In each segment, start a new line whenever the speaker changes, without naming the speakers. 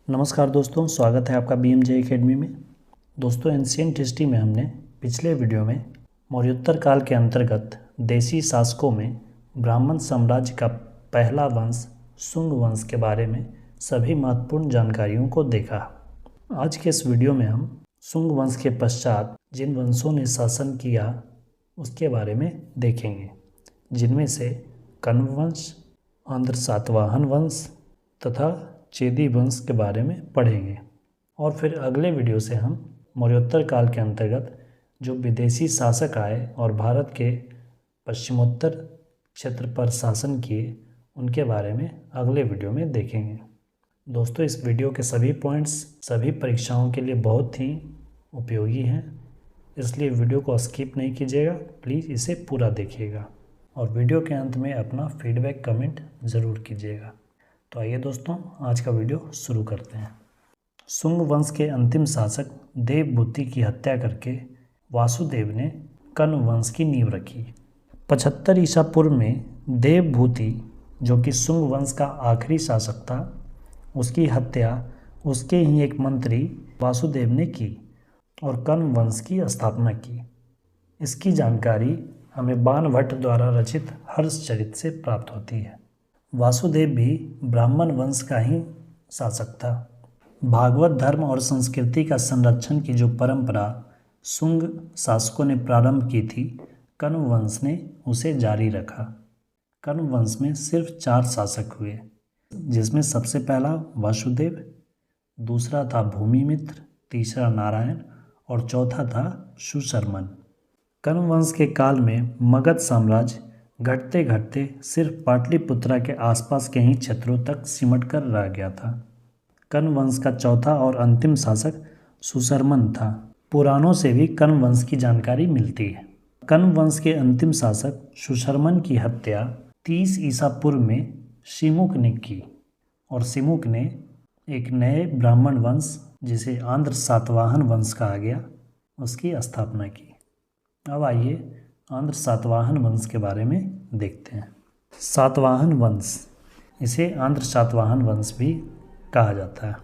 नमस्कार दोस्तों, स्वागत है आपका BMJ एकेडमी में। दोस्तों, एंशिएंट हिस्ट्री में हमने पिछले वीडियो में मौर्योत्तर काल के अंतर्गत देशी शासकों में ब्राह्मण साम्राज्य का पहला वंश शुंग वंश के बारे में सभी महत्वपूर्ण जानकारियों को देखा। आज के इस वीडियो में हम शुंग वंश के पश्चात जिन वंशों ने शासन किया उसके बारे में देखेंगे, जिनमें से कण्व वंश, आंध्र सातवाहन वंश तथा चेदी वंश के बारे में पढ़ेंगे। और फिर अगले वीडियो से हम मौर्योत्तर काल के अंतर्गत जो विदेशी शासक आए और भारत के पश्चिमोत्तर क्षेत्र पर शासन किए उनके बारे में अगले वीडियो में देखेंगे। दोस्तों, इस वीडियो के सभी पॉइंट्स सभी परीक्षाओं के लिए बहुत ही उपयोगी हैं, इसलिए वीडियो को स्किप नहीं कीजिएगा, प्लीज़ इसे पूरा देखिएगा और वीडियो के अंत में अपना फीडबैक कमेंट ज़रूर कीजिएगा। तो आइए दोस्तों, आज का वीडियो शुरू करते हैं। शुंग वंश के अंतिम शासक देवभूति की हत्या करके वासुदेव ने कण्व वंश की नींव रखी। 75 ईसा पूर्व में देवभूति, जो कि शुंग वंश का आखिरी शासक था, उसकी हत्या उसके ही एक मंत्री वासुदेव ने की और कण्व वंश की स्थापना की। इसकी जानकारी हमें बाणभट्ट द्वारा रचित हर्षचरित से प्राप्त होती है। वासुदेव भी ब्राह्मण वंश का ही शासक था। भागवत धर्म और संस्कृति का संरक्षण की जो परंपरा शुंग शासकों ने प्रारंभ की थी, कण्व वंश ने उसे जारी रखा। कण्व वंश में सिर्फ 4 शासक हुए, जिसमें सबसे पहला वासुदेव, दूसरा था भूमिमित्र, तीसरा नारायण और चौथा था सुशर्मन। कण्व वंश के काल में मगध साम्राज्य घटते घटते सिर्फ पाटलिपुत्रा के आसपास के ही क्षेत्रों तक सिमट कर रह गया था। कण्व वंश का चौथा और अंतिम शासक सुशर्मन था। पुराणों से भी कण्व वंश की जानकारी मिलती है। कण्व वंश के अंतिम शासक सुशर्मन की हत्या 30 ईसा पूर्व में शिमुक ने की और शिमुक ने एक नए ब्राह्मण वंश, जिसे आंध्र सातवाहन वंश कहा गया, उसकी स्थापना की। अब आइए आंध्र सातवाहन वंश के बारे में देखते हैं। सातवाहन वंश, इसे आंध्र सातवाहन वंश भी कहा जाता है।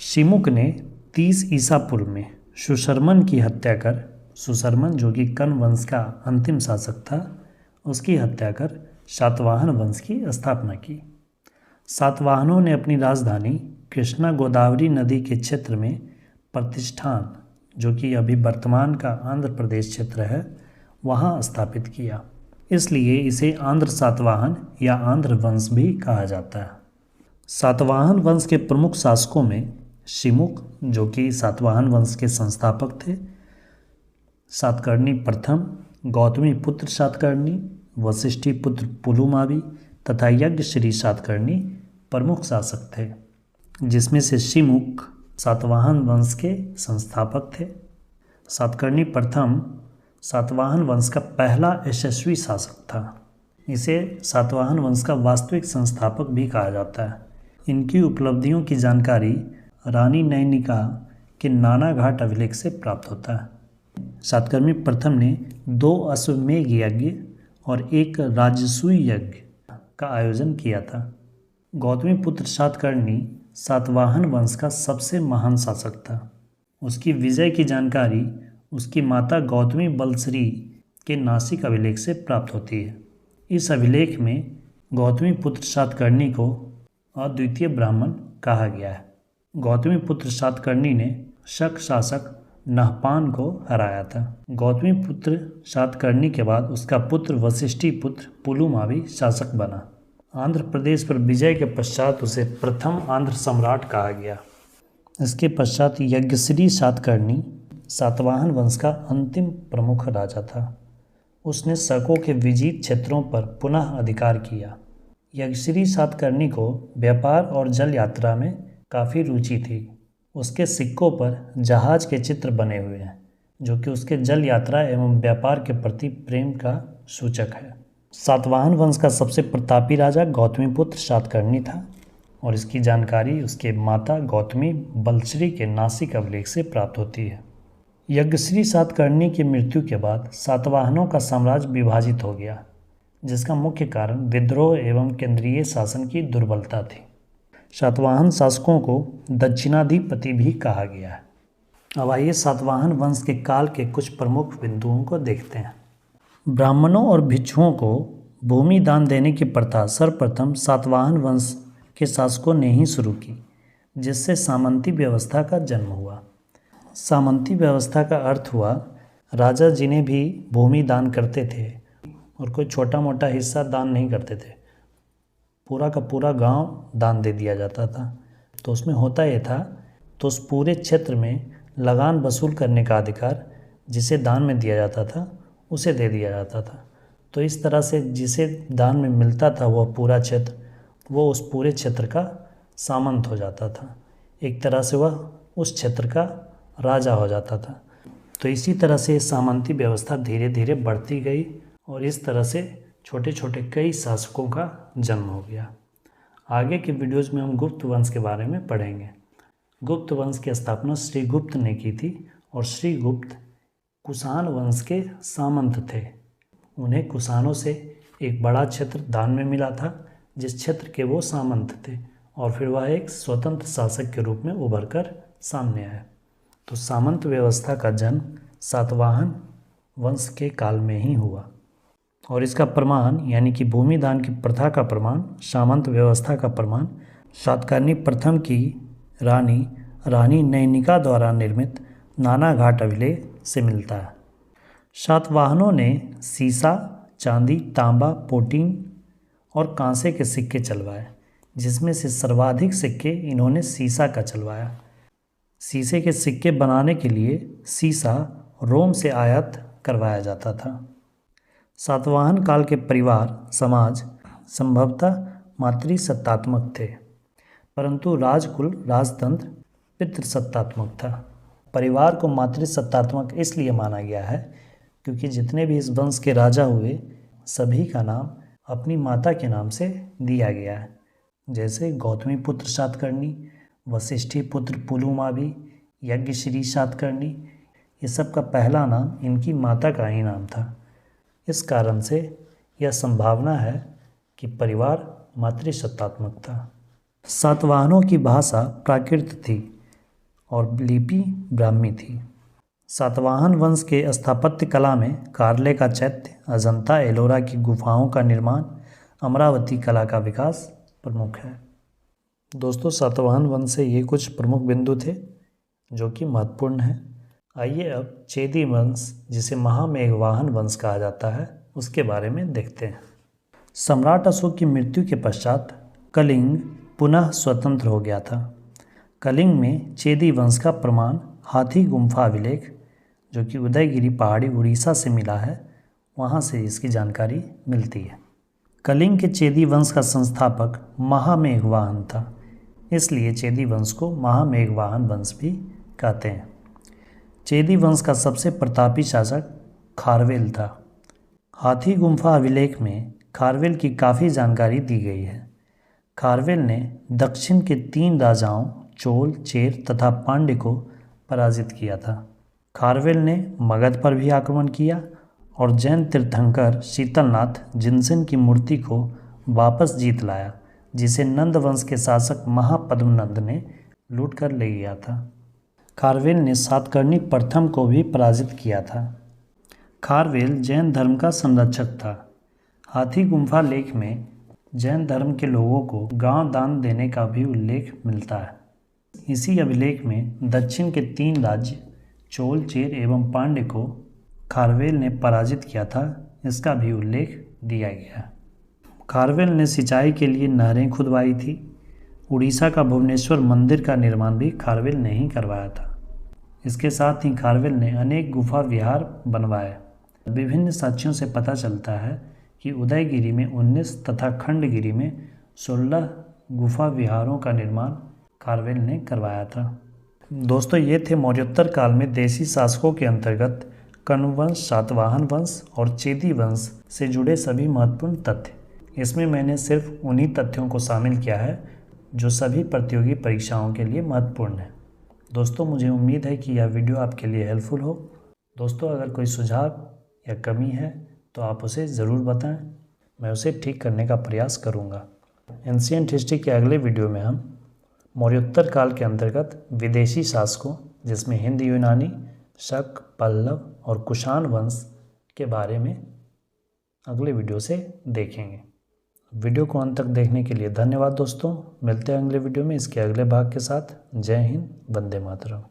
शिमुक ने 30 ईसा पूर्व में सुशर्मन की हत्या कर, सुशर्मन जो कि कण्व वंश का अंतिम शासक था, उसकी हत्या कर सातवाहन वंश की स्थापना की। सातवाहनों ने अपनी राजधानी कृष्णा गोदावरी नदी के क्षेत्र में प्रतिष्ठान, जो कि अभी वर्तमान का आंध्र प्रदेश क्षेत्र है, वहाँ स्थापित किया। इसलिए इसे आंध्र सातवाहन या आंध्र वंश भी कहा जाता है। सातवाहन वंश के प्रमुख शासकों में शिमुक, जो कि सातवाहन वंश के संस्थापक थे, सातकर्णी प्रथम, गौतमी पुत्र सातकर्णी, वशिष्ठी पुत्र पुलुमावी तथा यज्ञश्री सातकर्णी प्रमुख शासक थे, जिसमें से शिमुक सातवाहन वंश के संस्थापक थे। सातकर्णी प्रथम सातवाहन वंश का पहला यशस्वी शासक था। इसे सातवाहन वंश का वास्तविक संस्थापक भी कहा जाता है। इनकी उपलब्धियों की जानकारी रानी नैनिका के नाना घाट अभिलेख से प्राप्त होता है। सातकर्णी प्रथम ने 2 अश्वमेध यज्ञ और 1 राजसूय यज्ञ का आयोजन किया था। गौतमी पुत्र सातकर्णी सातवाहन वंश का सबसे महान शासक था। उसकी विजय की जानकारी उसकी माता गौतमी बलश्री के नासिक अभिलेख से प्राप्त होती है। इस अभिलेख में गौतमी पुत्र सातकर्णी को अद्वितीय ब्राह्मण कहा गया है। गौतमी पुत्र सातकर्णी ने शक शासक नहपान को हराया था। गौतमी पुत्र सातकर्णी के बाद उसका पुत्र वशिष्ठी पुत्र पुलुमावी शासक बना। आंध्र प्रदेश पर विजय के पश्चात उसे प्रथम आंध्र सम्राट कहा गया। इसके पश्चात यज्ञश्री सातकर्णी सातवाहन वंश का अंतिम प्रमुख राजा था। उसने शकों के विजित क्षेत्रों पर पुनः अधिकार किया। यज्ञश्री सातकर्णी को व्यापार और जल यात्रा में काफ़ी रुचि थी। उसके सिक्कों पर जहाज के चित्र बने हुए हैं, जो कि उसके जल यात्रा एवं व्यापार के प्रति प्रेम का सूचक है। सातवाहन वंश का सबसे प्रतापी राजा गौतमीपुत्र सातकर्णी था और इसकी जानकारी उसके माता गौतमी बलश्री के नासिक अभिलेख से प्राप्त होती है। यज्ञश्री सातकर्णी की मृत्यु के बाद सातवाहनों का साम्राज्य विभाजित हो गया, जिसका मुख्य कारण विद्रोह एवं केंद्रीय शासन की दुर्बलता थी। सातवाहन शासकों को दक्षिणाधिपति भी कहा गया है। अब आइए सातवाहन वंश के काल के कुछ प्रमुख बिंदुओं को देखते हैं। ब्राह्मणों और भिक्षुओं को भूमि दान देने की प्रथा सर्वप्रथम सातवाहन वंश के शासकों ने ही शुरू की, जिससे सामंती व्यवस्था का जन्म हुआ। सामंती व्यवस्था का अर्थ हुआ राजा जिन्हें भी भूमि दान करते थे और कोई छोटा मोटा हिस्सा दान नहीं करते थे, पूरा का पूरा गांव दान दे दिया जाता था। तो उसमें होता ये था, तो उस पूरे क्षेत्र में लगान वसूल करने का अधिकार जिसे दान में दिया जाता था उसे दे दिया जाता था। तो इस तरह से जिसे दान में मिलता था वह पूरा क्षेत्र, वो उस पूरे क्षेत्र का सामंत हो जाता था। एक तरह से वह उस क्षेत्र का राजा हो जाता था। तो इसी तरह से सामंती व्यवस्था धीरे धीरे बढ़ती गई और इस तरह से छोटे छोटे कई शासकों का जन्म हो गया। आगे के वीडियोज़ में हम गुप्त वंश के बारे में पढ़ेंगे। गुप्त वंश की स्थापना श्रीगुप्त ने की थी और श्रीगुप्त कुषाण वंश के सामंत थे। उन्हें कुषाणों से एक बड़ा क्षेत्र दान में मिला था, जिस क्षेत्र के वो सामंत थे, और फिर वह एक स्वतंत्र शासक के रूप में उभर कर सामने आए। तो सामंत व्यवस्था का जन्म सातवाहन वंश के काल में ही हुआ और इसका प्रमाण यानी कि भूमि दान की प्रथा का प्रमाण, सामंत व्यवस्था का प्रमाण सातकर्णी प्रथम की रानी नैनिका द्वारा निर्मित नानाघाट अभिलेख से मिलता है। सातवाहनों ने सीसा, चांदी, तांबा, पोटीन और कांसे के सिक्के चलवाए, जिसमें से सर्वाधिक सिक्के इन्होंने सीसा का चलवाया। सीसे के सिक्के बनाने के लिए सीसा रोम से आयात करवाया जाता था। सातवाहन काल के परिवार समाज संभवतः मातृसत्तात्मक थे, परंतु राजकुल राजतंत्र पितृसत्तात्मक था। परिवार को मातृसत्तात्मक इसलिए माना गया है क्योंकि जितने भी इस वंश के राजा हुए सभी का नाम अपनी माता के नाम से दिया गया है। जैसे गौतमी पुत्र सातकर्णी, वशिष्ठी पुत्र पुलुमावी, यज्ञश्री सातकर्णी, ये सब का पहला नाम इनकी माता का ही नाम था। इस कारण से यह संभावना है कि परिवार मातृसत्तात्मक था। सातवाहनों की भाषा प्राकृत थी और लिपि ब्राह्मी थी। सातवाहन वंश के स्थापत्य कला में कार्ले का चैत्य, अजंता एलोरा की गुफाओं का निर्माण, अमरावती कला का विकास प्रमुख है। दोस्तों, सातवाहन वंश से ये कुछ प्रमुख बिंदु थे जो कि महत्वपूर्ण हैं। आइए अब चेदी वंश, जिसे महामेघवाहन वंश कहा जाता है, उसके बारे में देखते हैं। सम्राट अशोक की मृत्यु के पश्चात कलिंग पुनः स्वतंत्र हो गया था। कलिंग में चेदी वंश का प्रमाण हाथी गुम्फा अभिलेख, जो कि उदयगिरी पहाड़ी उड़ीसा से मिला है, वहाँ से इसकी जानकारी मिलती है। कलिंग के चेदी वंश का संस्थापक महामेघवाहन था, इसलिए चेदी वंश को महामेघवाहन वंश भी कहते हैं। चेदी वंश का सबसे प्रतापी शासक खारवेल था। हाथी गुम्फा अभिलेख में खारवेल की काफ़ी जानकारी दी गई है। खारवेल ने दक्षिण के 3 राजाओं चोल, चेर तथा पांड्य को पराजित किया था। खारवेल ने मगध पर भी आक्रमण किया और जैन तीर्थंकर शीतलनाथ जिनसेन की मूर्ति को वापस जीत लाया, जिसे नंद वंश के शासक महापद्मनंद ने लूट कर ले गया था। खारवेल ने सातकर्णी प्रथम को भी पराजित किया था। खारवेल जैन धर्म का संरक्षक था। हाथी गुम्फा लेख में जैन धर्म के लोगों को गांव दान देने का भी उल्लेख मिलता है। इसी अभिलेख में दक्षिण के 3 राज्य चोल, चेर एवं पांड्य को खारवेल ने पराजित किया था, इसका भी उल्लेख दिया गया है। खारवेल ने सिंचाई के लिए नहरें खुदवाई थी। उड़ीसा का भुवनेश्वर मंदिर का निर्माण भी खारवेल ने ही करवाया था। इसके साथ ही खारवेल ने अनेक गुफा विहार बनवाए। विभिन्न साक्ष्यों से पता चलता है कि उदयगिरी में 19 तथा खंडगिरी में 16 गुफा विहारों का निर्माण खारवेल ने करवाया था। दोस्तों, ये थे मौर्योत्तर काल में देशी शासकों के अंतर्गत कण्व वंश, सातवाहन वंश और चेदी वंश से जुड़े सभी महत्वपूर्ण तथ्य। इसमें मैंने सिर्फ उन्हीं तथ्यों को शामिल किया है जो सभी प्रतियोगी परीक्षाओं के लिए महत्वपूर्ण है। दोस्तों, मुझे उम्मीद है कि यह वीडियो आपके लिए हेल्पफुल हो। दोस्तों, अगर कोई सुझाव या कमी है तो आप उसे ज़रूर बताएं, मैं उसे ठीक करने का प्रयास करूंगा। एंशिएंट हिस्ट्री के अगले वीडियो में हम मौर्योत्तर काल के अंतर्गत विदेशी शासकों जिसमें हिंद यूनानी, शक, पल्लव और कुषाण वंश के बारे में अगले वीडियो से देखेंगे। वीडियो को अंत तक देखने के लिए धन्यवाद दोस्तों। मिलते हैं अगले वीडियो में इसके अगले भाग के साथ। जय हिंद, वंदे मातरम।